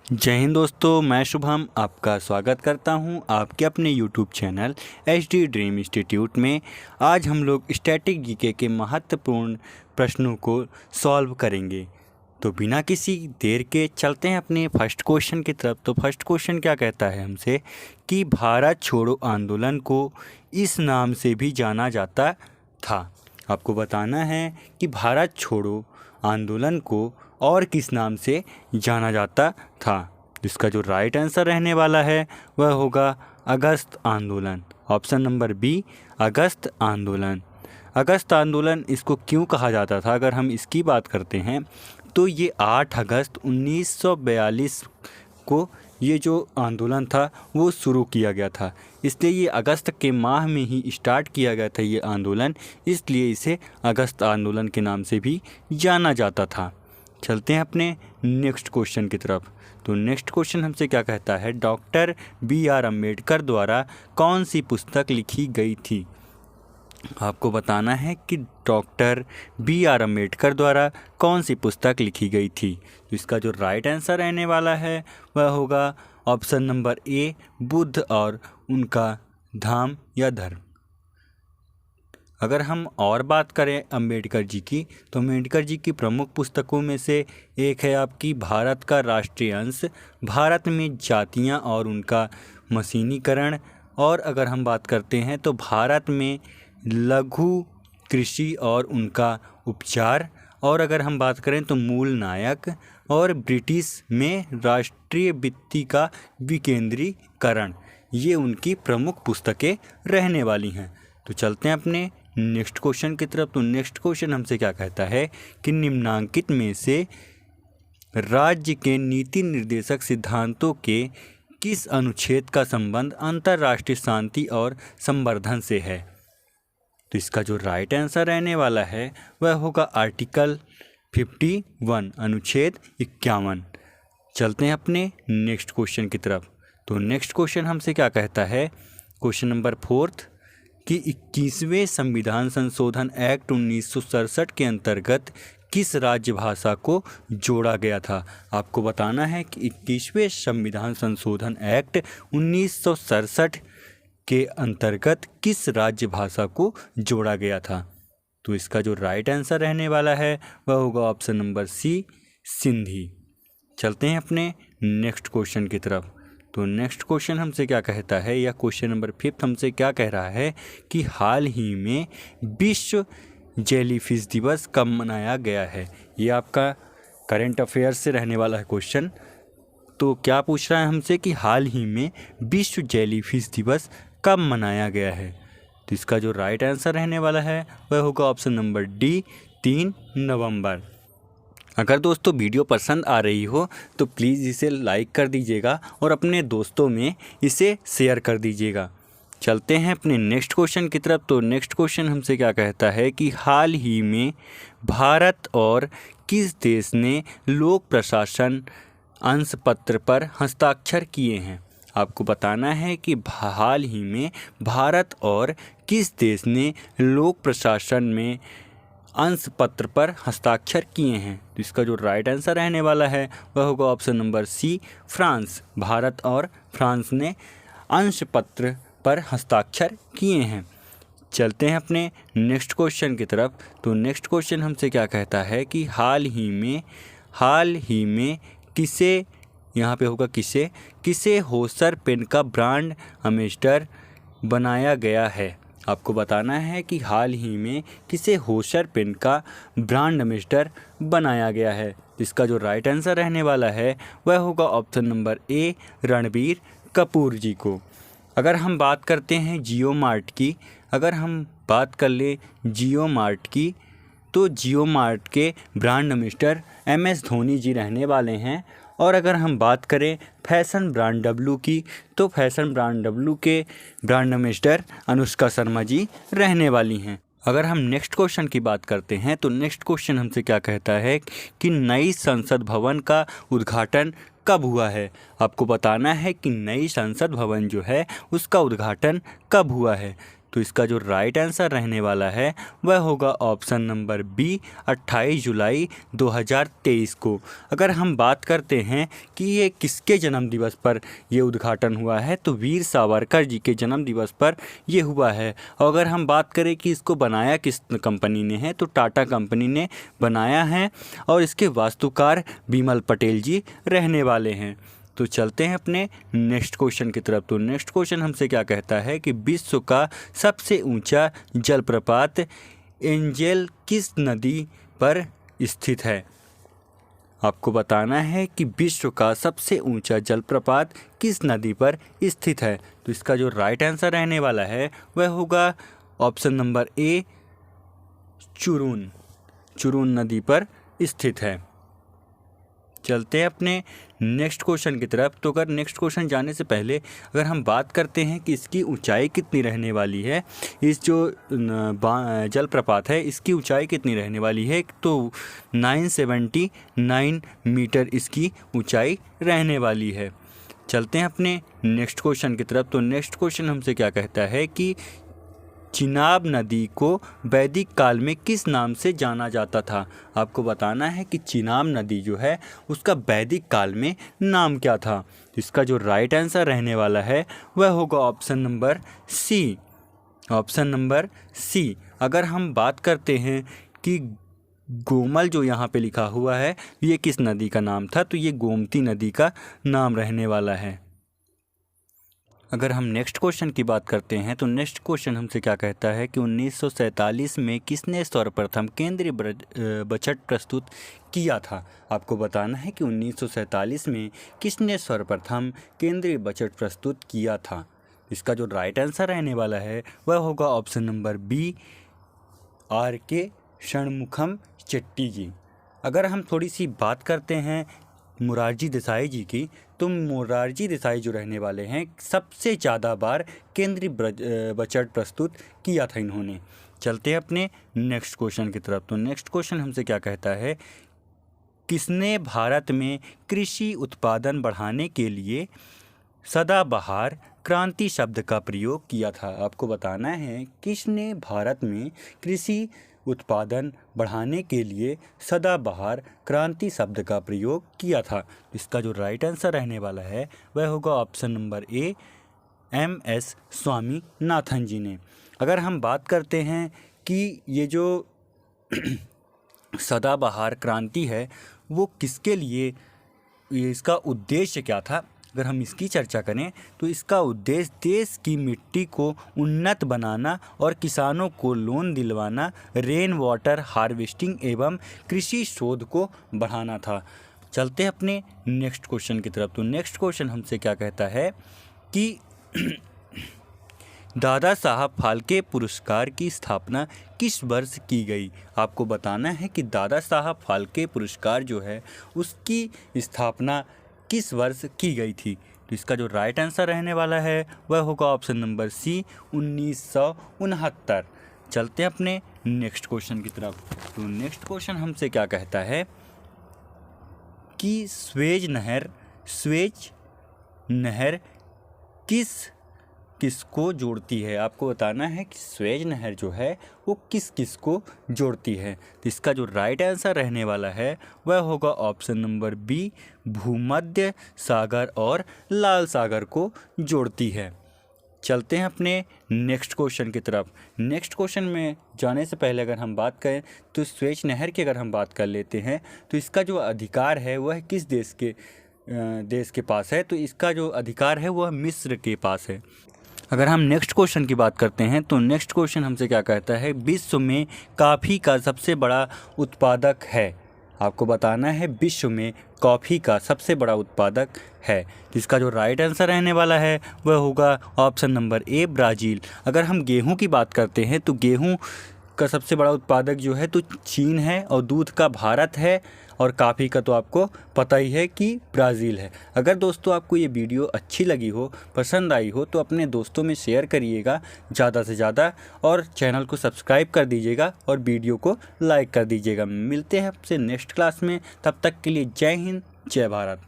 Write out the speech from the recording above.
जय हिंद दोस्तों, मैं शुभम आपका स्वागत करता हूं आपके अपने YouTube channel HD dream institute में। आज हम लोग स्टैटिक जीके के महत्वपूर्ण प्रश्नों को सॉल्व करेंगे। तो बिना किसी देर के चलते हैं अपने फर्स्ट क्वेश्चन की तरफ। तो फर्स्ट क्वेश्चन क्या कहता है हमसे कि भारत छोड़ो आंदोलन को इस नाम से भी जाना जाता था। आपको बताना है कि भारत छोड़ो आंदोलन को और किस नाम से जाना जाता था। इसका जो राइट आंसर रहने वाला है वह होगा अगस्त आंदोलन। ऑप्शन नंबर बी, अगस्त आंदोलन। अगस्त आंदोलन इसको क्यों कहा जाता था, अगर हम इसकी बात करते हैं तो ये 8 अगस्त 1942 को ये जो आंदोलन था वो शुरू किया गया था। इसलिए ये अगस्त के माह में ही स्टार्ट किया गया था ये आंदोलन, इसलिए इसे अगस्त आंदोलन के नाम से भी जाना जाता था। चलते हैं अपने नेक्स्ट क्वेश्चन की तरफ। तो नेक्स्ट क्वेश्चन हमसे क्या कहता है, डॉक्टर BR अम्बेडकर द्वारा कौन सी पुस्तक लिखी गई थी। आपको बताना है कि डॉक्टर BR अम्बेडकर द्वारा कौन सी पुस्तक लिखी गई थी। तो इसका जो राइट आंसर रहने वाला है वह होगा ऑप्शन नंबर ए, बुद्ध और उनका धाम या धर्म। अगर हम और बात करें अम्बेडकर जी की, तो अम्बेडकर जी की प्रमुख पुस्तकों में से एक है आपकी भारत का राष्ट्रीय अंश, भारत में जातियां और उनका मशीनीकरण। और अगर हम बात करते हैं तो भारत में लघु कृषि और उनका उपचार। और अगर हम बात करें तो मूल नायक और ब्रिटिश में राष्ट्रीय वित्त का विकेंद्रीकरण, ये उनकी प्रमुख पुस्तकें रहने वाली हैं। तो चलते हैं अपने नेक्स्ट क्वेश्चन की तरफ। तो नेक्स्ट क्वेश्चन हमसे क्या कहता है कि निम्नांकित में से राज्य के नीति निर्देशक सिद्धांतों के किस अनुच्छेद का संबंध अंतर्राष्ट्रीय शांति और संवर्धन से है। तो इसका जो राइट आंसर रहने वाला है वह होगा आर्टिकल 51, अनुच्छेद 51। चलते हैं अपने नेक्स्ट क्वेश्चन की तरफ। तो नेक्स्ट क्वेश्चन हमसे क्या कहता है, क्वेश्चन नंबर 4 कि 21वें संविधान संशोधन एक्ट 1967 के अंतर्गत किस राज्य भाषा को जोड़ा गया था। आपको बताना है कि 21वें संविधान संशोधन एक्ट 1967 के अंतर्गत किस राज्य भाषा को जोड़ा गया था। तो इसका जो राइट आंसर रहने वाला है वह होगा ऑप्शन नंबर सी, सिंधी। चलते हैं अपने नेक्स्ट क्वेश्चन की तरफ। तो नेक्स्ट क्वेश्चन हमसे क्या कहता है, या क्वेश्चन नंबर 5 हमसे क्या कह रहा है कि हाल ही में विश्व जेलीफिश दिवस कब मनाया गया है। ये आपका करंट अफेयर्स से रहने वाला है क्वेश्चन। तो क्या पूछ रहा है हमसे कि हाल ही में विश्व जेलीफिश दिवस कब मनाया गया है। तो इसका जो राइट आंसर रहने वाला है वह होगा ऑप्शन नंबर डी, 3 नवंबर। अगर दोस्तों वीडियो पसंद आ रही हो तो प्लीज़ इसे लाइक कर दीजिएगा और अपने दोस्तों में इसे शेयर कर दीजिएगा। चलते हैं अपने नेक्स्ट क्वेश्चन की तरफ। तो नेक्स्ट क्वेश्चन हमसे क्या कहता है कि हाल ही में भारत और किस देश ने लोक प्रशासन अंशपत्र पर हस्ताक्षर किए हैं। आपको बताना है कि हाल ही में भारत और किस देश ने लोक प्रशासन में अंश पत्र पर हस्ताक्षर किए हैं। तो इसका जो राइट आंसर रहने वाला है वह होगा ऑप्शन नंबर सी, फ्रांस। भारत और फ्रांस ने अंश पत्र पर हस्ताक्षर किए हैं। चलते हैं अपने नेक्स्ट क्वेश्चन की तरफ। तो नेक्स्ट क्वेश्चन हमसे क्या कहता है कि हाल ही में किसे, यहाँ पे होगा किसे होसर पेन का ब्रांड एम्बेसडर बनाया गया है। आपको बताना है कि हाल ही में किसे होसर पेन का ब्रांड एम्बेसडर बनाया गया है। इसका जो राइट आंसर रहने वाला है वह होगा option number A, Ranbir Kapoor ji को। अगर हम बात करते हैं जियो मार्ट की, अगर हम बात कर ले जियो मार्ट की, तो जियो मार्ट के ब्रांड एम्बेसडर MS धोनी जी रहने वाले हैं। और अगर हम बात करें फैशन ब्रांड W की, तो फैशन ब्रांड W के ब्रांड एम्बेसडर अनुष्का शर्मा जी रहने वाली हैं। अगर हम नेक्स्ट क्वेश्चन की बात करते हैं तो नेक्स्ट क्वेश्चन हमसे क्या कहता है कि नई संसद भवन का उद्घाटन कब हुआ है। आपको बताना है कि नई संसद भवन जो है उसका उद्घाटन कब हुआ है। तो इसका जो राइट आंसर रहने वाला है वह होगा ऑप्शन नंबर बी 28 जुलाई 2023 को। अगर हम बात करते हैं कि ये किसके जन्म दिवस पर ये उद्घाटन हुआ है, तो वीर सावरकर जी के जन्म दिवस पर ये हुआ है। और अगर हम बात करें कि इसको बनाया किस कंपनी ने है, तो टाटा कंपनी ने बनाया है और इसके वास्तुकार बिमल पटेल जी रहने वाले हैं। तो चलते हैं अपने नेक्स्ट क्वेश्चन की तरफ। तो नेक्स्ट क्वेश्चन हमसे क्या कहता है कि विश्व का सबसे ऊंचा जलप्रपात एंजेल किस नदी पर स्थित है। आपको बताना है कि विश्व का सबसे ऊंचा जलप्रपात किस नदी पर स्थित है। तो इसका जो राइट आंसर रहने वाला है वह होगा ऑप्शन नंबर ए चुरून। चुरून नदी पर स्थित है। चलते हैं अपने नेक्स्ट क्वेश्चन की तरफ। तो अगर नेक्स्ट क्वेश्चन जाने से पहले अगर हम बात करते हैं कि इसकी ऊंचाई कितनी रहने वाली है, इस जो जलप्रपात है इसकी ऊंचाई कितनी रहने वाली है, तो 979 मीटर इसकी ऊंचाई रहने वाली है। चलते हैं अपने नेक्स्ट क्वेश्चन की तरफ। तो नेक्स्ट क्वेश्चन हमसे क्या कहता है कि चिनाब नदी को वैदिक काल में किस नाम से जाना जाता था। आपको बताना है कि चिनाब नदी जो है उसका वैदिक काल में नाम क्या था। इसका जो राइट आंसर रहने वाला है वह होगा option number C. Option number C. अगर हम बात करते हैं कि गोमल जो यहाँ पे लिखा हुआ है ये किस नदी का नाम था, तो ये गोमती नदी का नाम रहने वाला है। अगर हम नेक्स्ट क्वेश्चन की बात करते हैं तो नेक्स्ट क्वेश्चन हमसे क्या कहता है कि 1947 में किसने सर्वप्रथम केंद्रीय बजट प्रस्तुत किया था। आपको बताना है कि 1947 में किसने सर्वप्रथम केंद्रीय बजट प्रस्तुत किया था। इसका जो राइट आंसर रहने वाला है वह होगा option number B R.K. Shanmugham Chetty ji. अगर हम थोड़ी सी बात करते हैं मोरारजी देसाई जी की, तो मोरारजी देसाई जो रहने वाले हैं सबसे ज़्यादा बार केंद्रीय बजट प्रस्तुत किया था इन्होंने। चलते हैं अपने नेक्स्ट क्वेश्चन की तरफ। तो नेक्स्ट क्वेश्चन हमसे क्या कहता है, किसने भारत में कृषि उत्पादन बढ़ाने के लिए सदाबहार क्रांति शब्द का प्रयोग किया था। आपको बताना है किसने भारत में कृषि उत्पादन बढ़ाने के लिए सदाबहार क्रांति शब्द का प्रयोग किया था। इसका जो राइट आंसर रहने वाला है वह होगा option number A M.S. Swaminathan ji ने। अगर हम बात करते हैं कि ये जो सदाबहार क्रांति है वो किसके लिए, इसका उद्देश्य क्या था, अगर हम इसकी चर्चा करें तो इसका उद्देश्य देश की मिट्टी को उन्नत बनाना और किसानों को लोन दिलवाना, रेन वाटर हार्वेस्टिंग एवं कृषि शोध को बढ़ाना था। चलते हैं अपने नेक्स्ट क्वेश्चन की तरफ। तो नेक्स्ट क्वेश्चन हमसे क्या कहता है कि दादा साहब फाल्के पुरस्कार की स्थापना किस वर्ष की गई। आपको बताना है कि दादा साहब फाल्के पुरस्कार जो है उसकी स्थापना किस वर्ष की गई थी। तो इसका जो राइट आंसर रहने वाला है वह होगा ऑप्शन नंबर सी 1969। चलते हैं अपने नेक्स्ट क्वेश्चन की तरफ। तो नेक्स्ट क्वेश्चन हमसे क्या कहता है कि स्वेज नहर किसको जोड़ती है। आपको बताना है कि स्वेज नहर जो है वो किस को जोड़ती है। तो इसका जो राइट आंसर रहने वाला है वह होगा ऑप्शन नंबर बी भूमध्य सागर और लाल सागर को जोड़ती है। चलते हैं अपने नेक्स्ट क्वेश्चन की तरफ। नेक्स्ट क्वेश्चन में जाने से पहले अगर हम बात करें तो स्वेज नहर की अगर हम बात कर लेते हैं तो इसका जो अधिकार है वह किस देश के पास है। तो इसका जो अधिकार है वह मिस्र के पास है। अगर हम नेक्स्ट क्वेश्चन की बात करते हैं तो नेक्स्ट क्वेश्चन हमसे क्या कहता है, विश्व में कॉफ़ी का सबसे बड़ा उत्पादक है। आपको बताना है विश्व में कॉफ़ी का सबसे बड़ा उत्पादक है। तो इसका जो राइट आंसर रहने वाला है वह होगा ऑप्शन नंबर ए ब्राज़ील। अगर हम गेहूं की बात करते हैं तो गेहूं का सबसे बड़ा उत्पादक जो है तो चीन है, और दूध का भारत है, और कॉफ़ी का तो आपको पता ही है कि ब्राज़ील है। अगर दोस्तों आपको ये वीडियो अच्छी लगी हो, पसंद आई हो, तो अपने दोस्तों में शेयर करिएगा ज़्यादा से ज़्यादा, और चैनल को सब्सक्राइब कर दीजिएगा और वीडियो को लाइक कर दीजिएगा। मिलते हैं आपसे नेक्स्ट क्लास में, तब तक के लिए जय हिंद जय भारत।